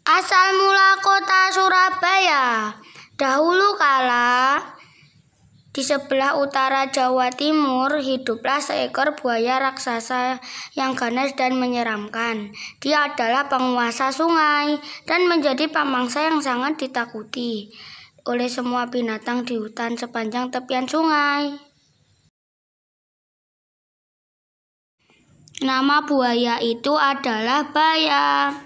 Asal mula kota Surabaya. Dahulu kala, di sebelah utara Jawa Timur, hiduplah seekor buaya raksasa yang ganas dan menyeramkan. Dia adalah penguasa sungai dan menjadi pamangsa yang sangat ditakuti oleh semua binatang di hutan sepanjang tepian sungai. Nama buaya itu adalah Baya.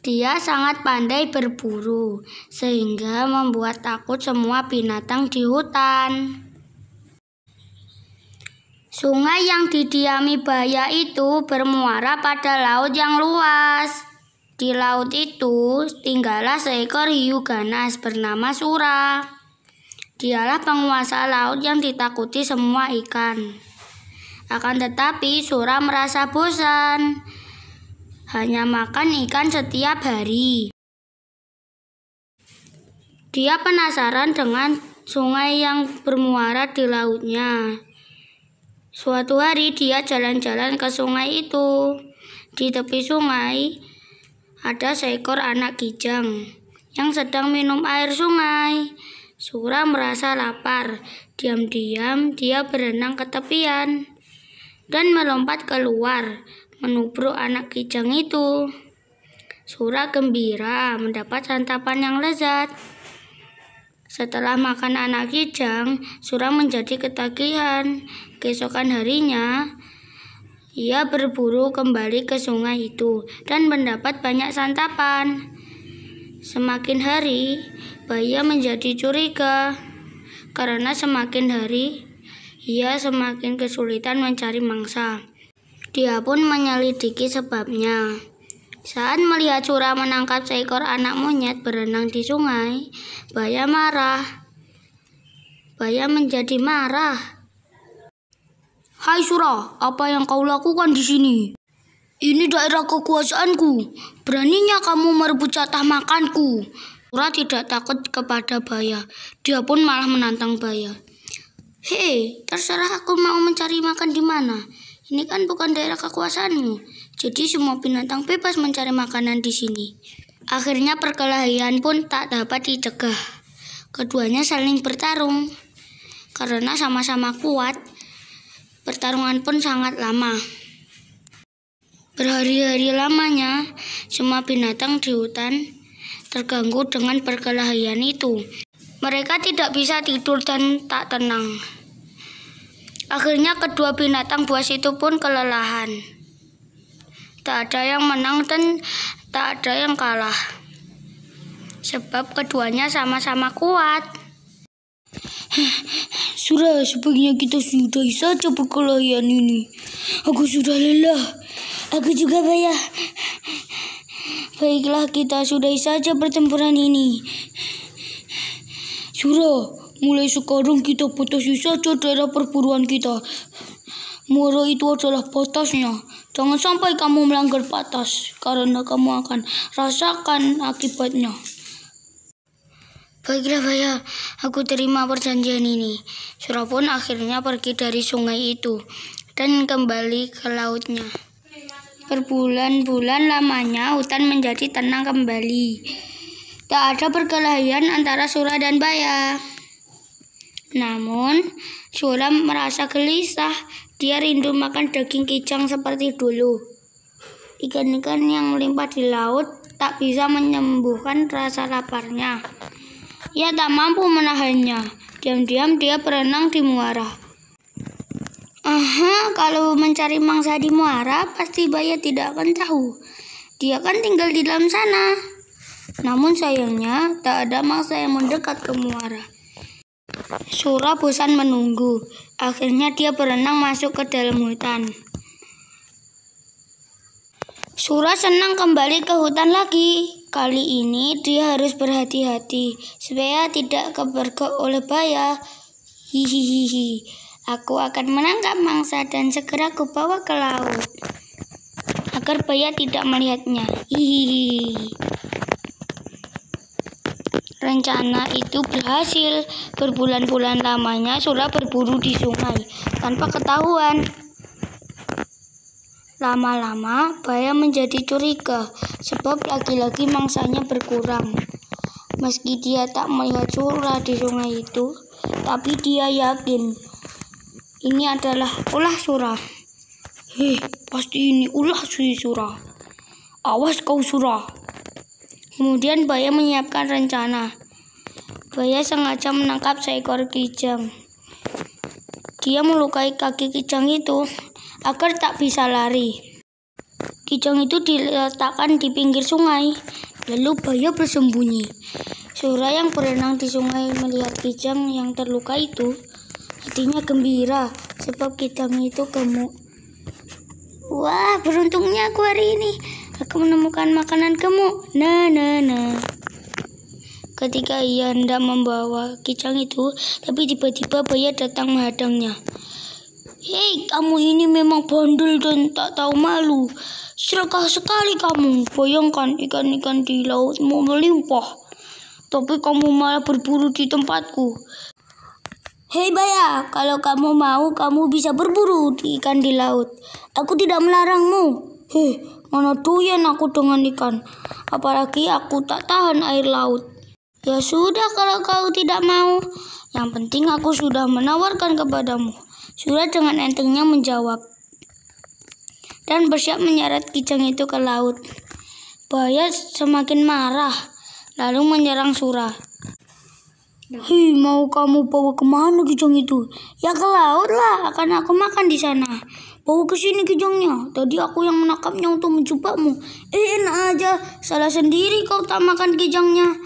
Dia sangat pandai berburu, sehingga membuat takut semua binatang di hutan. Sungai yang didiami Baya itu bermuara pada laut yang luas. Di laut itu tinggallah seekor hiu ganas bernama Sura. Dialah penguasa laut yang ditakuti semua ikan. Akan tetapi Sura merasa bosan, hanya makan ikan setiap hari. Dia penasaran dengan sungai yang bermuara di lautnya. Suatu hari dia jalan-jalan ke sungai itu. Di tepi sungai ada seekor anak kijang yang sedang minum air sungai. Sura merasa lapar. Diam-diam dia berenang ke tepian dan melompat keluar, menubruk anak kijang itu. Sura gembira mendapat santapan yang lezat. Setelah makan anak kijang, Sura menjadi ketagihan. Keesokan harinya, ia berburu kembali ke sungai itu dan mendapat banyak santapan. Semakin hari, Baya menjadi curiga, karena semakin hari ia semakin kesulitan mencari mangsa. Dia pun menyelidiki sebabnya. Saat melihat Sura menangkap seekor anak monyet berenang di sungai, Baya marah. Baya menjadi marah. "Hai Sura, apa yang kau lakukan di sini? Ini daerah kekuasaanku. Beraninya kamu merebut jatah makanku." Sura tidak takut kepada Baya. Dia pun malah menantang Baya. "Hei, terserah aku mau mencari makan di mana. Ini kan bukan daerah kekuasaanmu. Jadi semua binatang bebas mencari makanan di sini." Akhirnya perkelahian pun tak dapat dicegah. Keduanya saling bertarung. Karena sama-sama kuat, pertarungan pun sangat lama. Berhari-hari lamanya, semua binatang di hutan terganggu dengan perkelahian itu. Mereka tidak bisa tidur dan tak tenang. Akhirnya kedua binatang buas itu pun kelelahan. Tak ada yang menang dan tak ada yang kalah, sebab keduanya sama-sama kuat. "Sura, sebaiknya kita sudahi saja perkelahian ini. Aku sudah lelah." "Aku juga, Baya." "Baiklah, kita sudahi saja pertempuran ini." "Sura, mulai sekarang kita batasi saja daerah perburuan kita. Muara itu adalah batasnya. Jangan sampai kamu melanggar batas, karena kamu akan rasakan akibatnya." "Baiklah Baya, aku terima perjanjian ini." Sura pun akhirnya pergi dari sungai itu dan kembali ke lautnya. Berbulan-bulan lamanya hutan menjadi tenang kembali. Tak ada perkelahian antara Sura dan Baya. Namun, Sura merasa gelisah. Dia rindu makan daging kijang seperti dulu. Ikan-ikan yang melimpah di laut tak bisa menyembuhkan rasa laparnya. Ia tak mampu menahannya. Diam-diam dia berenang di muara. Kalau mencari mangsa di muara, pasti Baya tidak akan tahu. Dia kan tinggal di dalam sana. Namun sayangnya, tak ada mangsa yang mendekat ke muara. Sura bosan menunggu. Akhirnya dia berenang masuk ke dalam hutan. Sura senang kembali ke hutan lagi. Kali ini dia harus berhati-hati supaya tidak kepergok oleh Baya. Hihihi. Aku akan menangkap mangsa dan segera kubawa ke laut agar Baya tidak melihatnya. Hihihi. Rencana itu berhasil. Berbulan-bulan lamanya Sura berburu di sungai tanpa ketahuan. Lama-lama Buaya menjadi curiga sebab lagi-lagi mangsanya berkurang. Meski dia tak melihat Surah di sungai itu, tapi dia yakin ini adalah ulah Surah. Pasti ini ulah si Surah. Awas kau Surah. Kemudian Buaya menyiapkan rencana. Buaya sengaja menangkap seekor kijang. Dia melukai kaki kijang itu agar tak bisa lari. Kijang itu diletakkan di pinggir sungai, lalu Buaya bersembunyi. Surah yang berenang di sungai melihat kijang yang terluka itu, hatinya gembira sebab kijang itu gemuk. Wah, beruntungnya aku hari ini. Aku menemukan makanan gemuk. Nah. Ketika ia hendak membawa kijang itu, tapi tiba-tiba Buaya datang menghadangnya. Hei, kamu ini memang bandel dan tak tahu malu. Serakah sekali kamu. Bayangkan ikan-ikan di laut mau melimpah, tapi kamu malah berburu di tempatku. Hei Buaya, kalau kamu mau, kamu bisa berburu ikan di laut. Aku tidak melarangmu. Mana doyan aku dengan ikan. Apalagi aku tak tahan air laut. Ya sudah kalau kau tidak mau. Yang penting aku sudah menawarkan kepadamu. Surah dengan entengnya menjawab. Dan bersiap menyeret kijang itu ke laut. Buaya semakin marah, lalu menyerang Surah. Mau kamu bawa kemana kijang itu? Ya ke laut lah, akan aku makan di sana. Bawa ke sini kijangnya. Tadi aku yang menangkapnya untuk menjebakmu. Enak aja, salah sendiri kau tak makan kijangnya.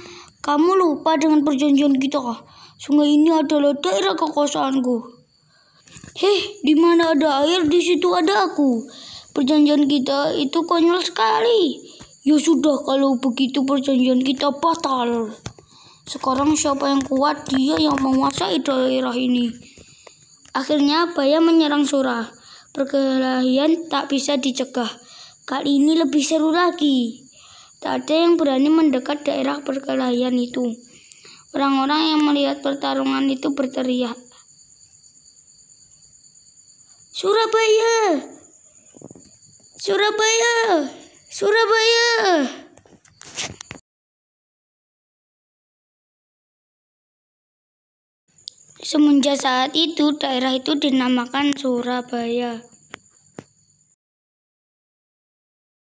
Kamu lupa dengan perjanjian kita. Sungai ini adalah daerah kekuasaanku. Di mana ada air, di situ ada aku. Perjanjian kita itu konyol sekali. Ya sudah, kalau begitu perjanjian kita batal. Sekarang siapa yang kuat, dia yang menguasai daerah ini. Akhirnya Buaya menyerang Surah. Perkelahian tak bisa dicegah. Kali ini lebih seru lagi. Tak ada yang berani mendekat daerah perkelahian itu. Orang-orang yang melihat pertarungan itu berteriak. Surabaya! Surabaya! Surabaya! Semenjak saat itu, daerah itu dinamakan Surabaya.